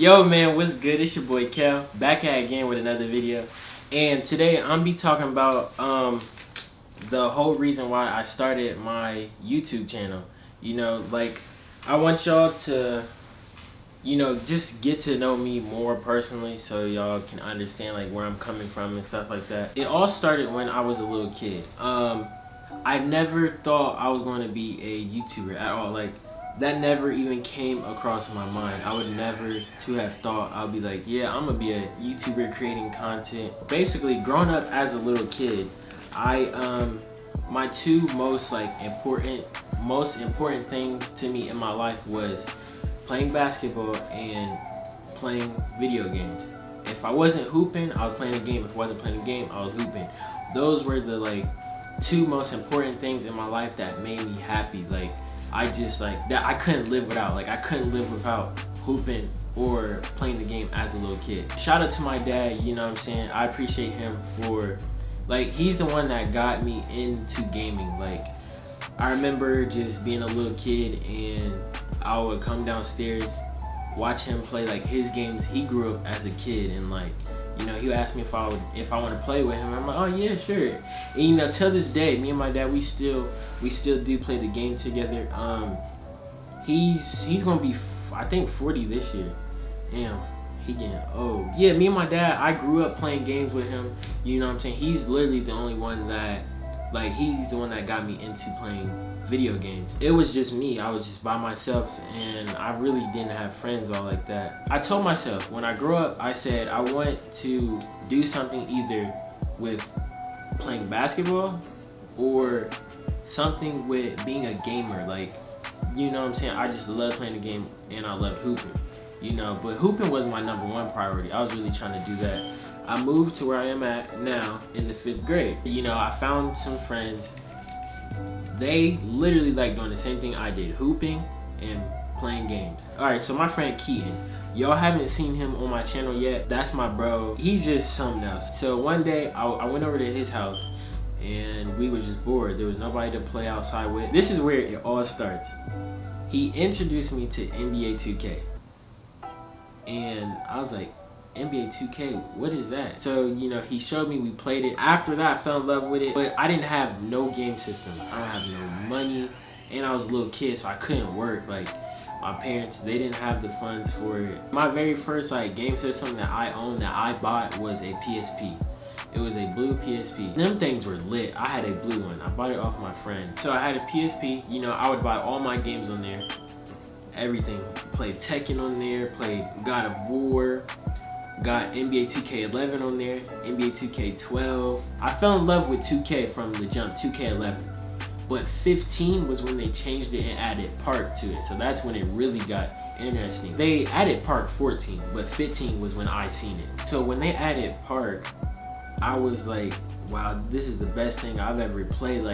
Yo man, what's good? It's your boy Kel, back at again with another video. And today I'm be talking about the whole reason why I started my YouTube channel. You know, like I want y'all to, just get to know me more personally so y'all can understand like where I'm coming from and stuff like that. It all started when I was a little kid. I never thought I was going to be a YouTuber at all. Like, that never even came across my mind. I would never to have thought I'll be like, yeah, I'm gonna be a YouTuber creating content. Basically, growing up as a little kid, my two most important things to me in my life was playing basketball and playing video games. If I wasn't hooping, I was playing a game. If I wasn't playing a game, I was hooping. Those were the two most important things in my life that made me happy. Like, I just that I couldn't live without. Like, I couldn't live without hooping or playing the game as a little kid. Shout out to my dad, you know what I'm saying? I appreciate him for, he's the one that got me into gaming. Like, I remember just being a little kid and I would come downstairs, watch him play his games. He grew up as a kid, and he would ask me if I want to play with him. I'm like, oh yeah, sure. And till this day, me and my dad, we still do play the game together. He's gonna be I think 40 this year. Damn, he getting old. Yeah, me and my dad, I grew up playing games with him. You know what I'm saying? He's literally the only one that he's the one that got me into playing video games. It was just me. I was just by myself, and I really didn't have friends all like that. I told myself when I grew up, I said I want to do something either with playing basketball or something with being a gamer. You know what I'm saying? I just love playing the game and I love hooping. But hooping was my #1 priority. I was really trying to do that. I moved to where I am at now in the 5th grade. I found some friends. They literally doing the same thing I did, hooping and playing games. Alright, so my friend Keaton, y'all haven't seen him on my channel yet. That's my bro. He's just something else. So one day I went over to his house and we were just bored. There was nobody to play outside with. This is where it all starts. He introduced me to NBA 2K. And I was like, NBA 2K, what is that? So, he showed me, we played it. After that, I fell in love with it, but I didn't have no game system. I don't have no money, and I was a little kid, so I couldn't work. My parents, they didn't have the funds for it. My very first game system that I owned, that I bought, was a PSP. It was a blue PSP. Them things were lit. I had a blue one. I bought it off my friend. So I had a PSP, I would buy all my games on there. Everything. Played Tekken on there, played God of War, got NBA 2K11 on there, NBA 2K12. I fell in love with 2K from the jump, 2K11. But 15 was when they changed it and added Park to it. So that's when it really got interesting. They added Park 14, but 15 was when I seen it. So when they added Park, I was like, wow, this is the best thing I've ever played.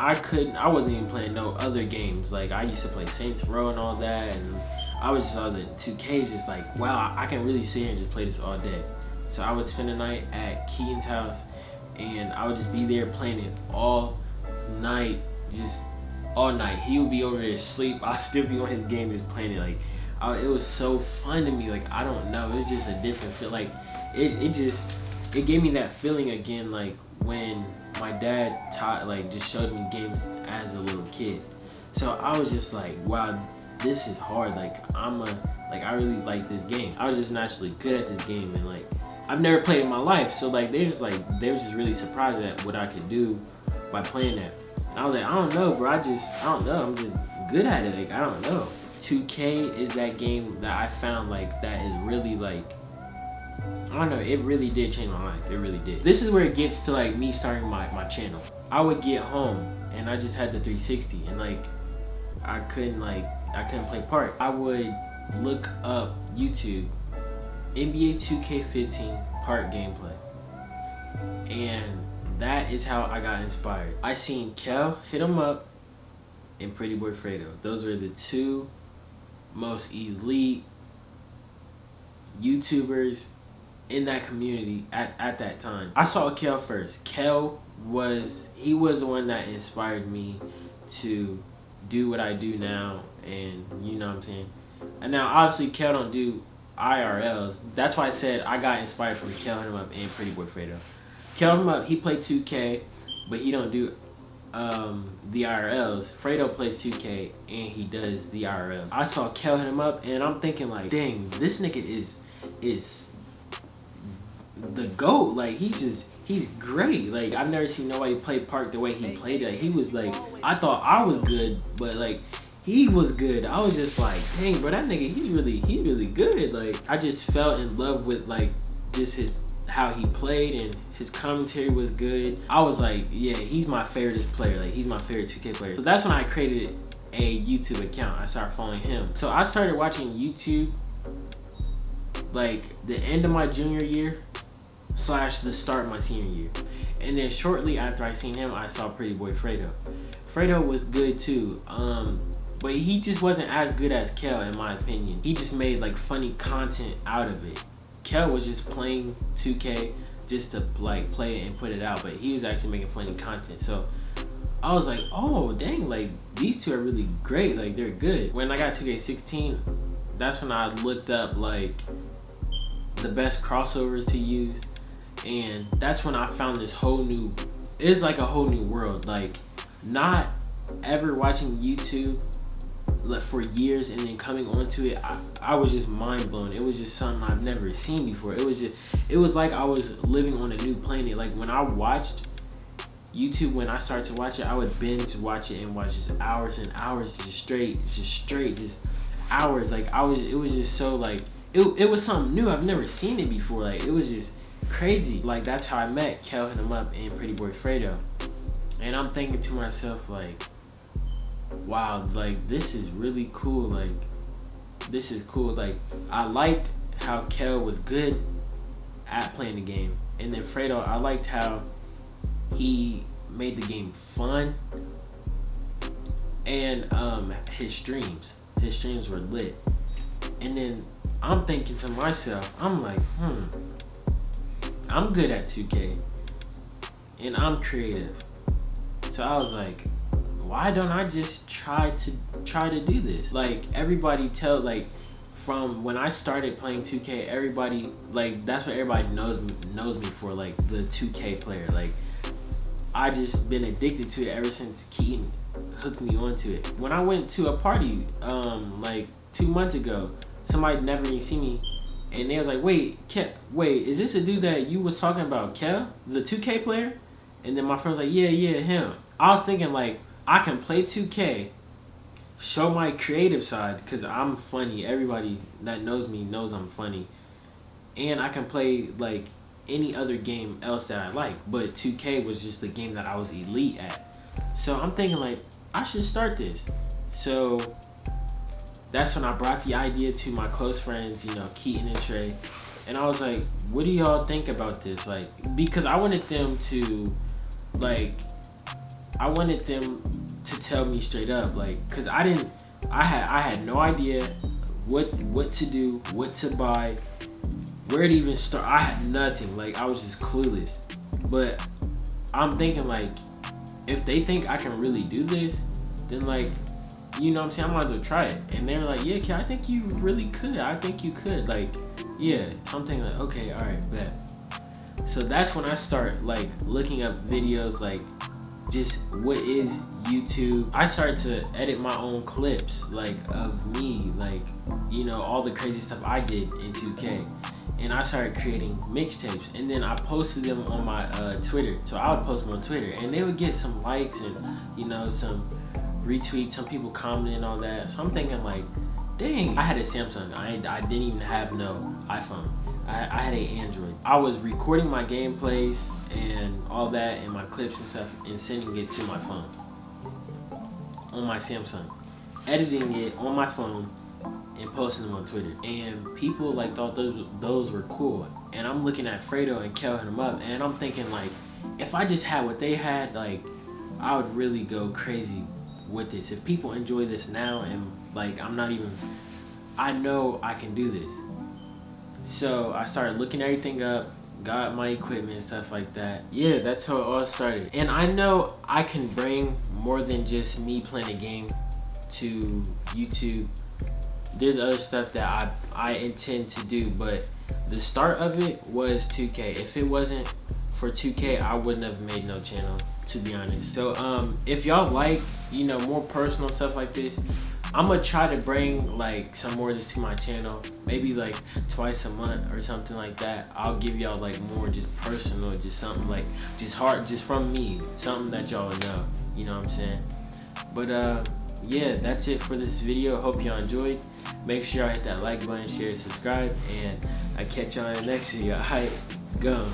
I wasn't even playing no other games. I used to play Saints Row and all that, and I was like, 2K is just wow, I can really sit here and just play this all day. So I would spend the night at Keaton's house, and I would just be there playing it all night, just all night. He would be over there asleep. I'd still be on his game just playing it. It was so fun to me. I don't know, it was just a different feel. It gave me that feeling again, when my dad just showed me games as a little kid. So I was just like, wow, this is hard. I really like this game. I was just naturally good at this game, and I've never played it in my life. So they were just really surprised at what I could do by playing that. And I was like, I don't know, bro. I don't know. I'm just good at it. I don't know. 2K is that game that I found that is really I don't know, it really did change my life. It really did. This is where it gets to me starting my channel. I would get home and I just had the 360, and I couldn't play Park. I would look up YouTube, NBA 2K15 Park gameplay, and that is how I got inspired. I seen Kel hit him up and Pretty Boy Fredo. Those were the two most elite YouTubers in that community at that time. I saw Kel first. Kel was the one that inspired me to do what I do now, and you know what I'm saying, And now obviously KiLL don't do IRLs. That's why I said I got inspired from KiLL Him Up and Pretty Boy Fredo. KiLL Him Up, he played 2K, but he don't do the IRLs. Fredo plays 2K and he does the IRLs. I saw KiLL Him Up and I'm thinking like, dang, this nigga is the GOAT. Like he's great. Like I've never seen nobody play Park the way he played it. He was like, I thought I was good, but like he was good. I was just like, dang, bro, that nigga, he's really good. Like I just fell in love with like just how he played, and his commentary was good. I was like, yeah, he's my favorite player. Like he's my favorite 2K player. So that's when I created a YouTube account. I started following him. So I started watching YouTube like the end of my junior year / the start of my senior year. And then shortly after I seen him, I saw Pretty Boy Fredo. Fredo was good too. But he just wasn't as good as KiLL in my opinion. He just made like funny content out of it. KiLL was just playing 2K just to like play it and put it out, but he was actually making funny content. So I was like, oh dang, like these two are really great, like they're good. When I got 2K16, that's when I looked up like the best crossovers to use, and that's when I found this whole new, it's like a whole new world. Like not ever watching YouTube for years and then coming onto it, I was just mind blown. It was just something I've never seen before. It was like I was living on a new planet. Like when I watched YouTube, when I started to watch it, I would binge watch it and watch just hours and hours just straight hours. Like it was just so like it was something new. I've never seen it before. Like it was just crazy. Like that's how I met KiLL Him Up and Pretty Boy Fredo. And I'm thinking to myself like, wow, like this is really cool. Like this is cool. Like I liked how KiLL was good at playing the game, and then Fredo, I liked how he made the game fun, and his streams were lit. And then I'm thinking to myself, I'm like, I'm good at 2K and I'm creative, so I was like, why don't I just try to do this? Like everybody like from when I started playing 2K, everybody like that's what everybody knows me for, like the 2K player. Like I just been addicted to it ever since Keaton hooked me onto it. When I went to a party like 2 months ago, somebody never even seen me, and they was like, wait, is this a dude that you was talking about, KiLL, the 2K player? And then my friend was like, yeah, him. I was thinking like, I can play 2K, show my creative side, because I'm funny. Everybody that knows me knows I'm funny. And I can play like any other game else that I like. But 2K was just the game that I was elite at. So I'm thinking like, I should start this. So that's when I brought the idea to my close friends, you know, Keaton and Trey. And I was like, what do y'all think about this? Like, because I wanted them to, like, tell me straight up, like, cause I had no idea what to do, what to buy, where to even start. I had nothing. Like I was just clueless. But I'm thinking like, if they think I can really do this, then like, you know what I'm saying, I might as well try it. And they were like, yeah, I think you really could. I think you could. Like, yeah. So I'm thinking like, okay, all right, bet. So that's when I start like looking up videos, like just what is YouTube. I started to edit my own clips, like of me, like, you know, all the crazy stuff I did in 2K. And I started creating mixtapes, and then I posted them on my Twitter. So I would post them on Twitter, and they would get some likes and, you know, some retweets, some people commenting and all that. So I'm thinking like, dang, I had a Samsung. I didn't even have no iPhone. I had an Android. I was recording my gameplays and all that and my clips and stuff and sending it to my phone on my Samsung, editing it on my phone and posting them on Twitter. And people like thought those were cool. And I'm looking at Fredo and KiLL Him Up, and I'm thinking like, if I just had what they had, like I would really go crazy with this. If people enjoy this now, and like I know I can do this. So I started looking everything up, got my equipment and stuff like that. Yeah, that's how it all started. And I know I can bring more than just me playing a game to YouTube. there's other stuff that I intend to do, but the start of it was 2K. If it wasn't for 2K, I wouldn't have made no channel, to be honest. So if y'all like, you know, more personal stuff like this, I'm gonna try to bring like some more of this to my channel, maybe like twice a month or something like that. I'll give y'all like more just personal, just something like just hard, just from me, something that y'all know, you know what I'm saying? But yeah, that's it for this video. Hope y'all enjoyed. Make sure y'all hit that like button, share, subscribe, and I catch y'all in the next video. Alright, go.